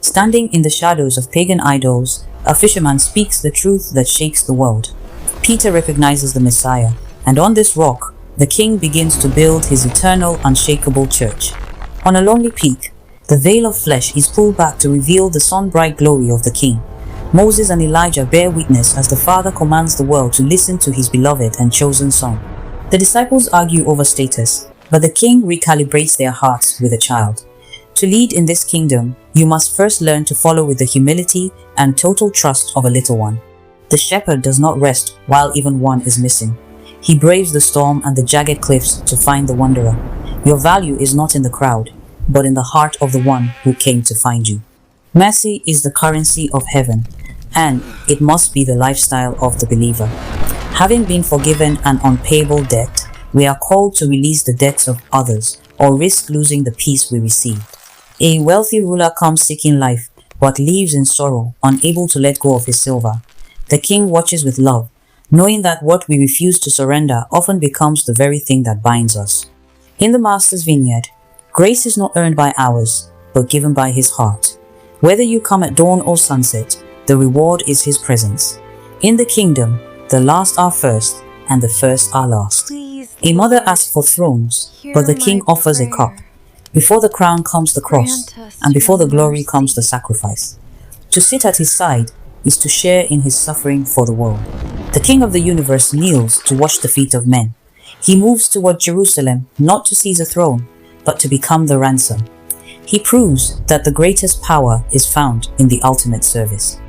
Standing in the shadows of pagan idols, a fisherman speaks the truth that shakes the world. Peter recognizes the Messiah, and on this rock, the King begins to build his eternal, unshakable church. On a lonely peak, the veil of flesh is pulled back to reveal the sun-bright glory of the King. Moses and Elijah bear witness as the Father commands the world to listen to his beloved and chosen Son. The disciples argue over status, but the King recalibrates their hearts with a child. To lead in this kingdom, you must first learn to follow with the humility and total trust of a little one. The shepherd does not rest while even one is missing. He braves the storm and the jagged cliffs to find the wanderer. Your value is not in the crowd, but in the heart of the one who came to find you. Mercy is the currency of heaven, and it must be the lifestyle of the believer. Having been forgiven an unpayable debt, we are called to release the debts of others or risk losing the peace we receive. A wealthy ruler comes seeking life, but leaves in sorrow, unable to let go of his silver. The King watches with love, knowing that what we refuse to surrender often becomes the very thing that binds us. In the Master's vineyard, grace is not earned by hours, but given by his heart. Whether you come at dawn or sunset, the reward is his presence. In the kingdom, the last are first, and the first are last. Please, A mother asks for thrones, but the King offers a cup. Before the crown comes the cross, and before the glory comes the sacrifice. To sit at his side is to share in his suffering for the world. The King of the universe kneels to wash the feet of men. He moves toward Jerusalem not to seize a throne, but to become the ransom. He proves that the greatest power is found in the ultimate service.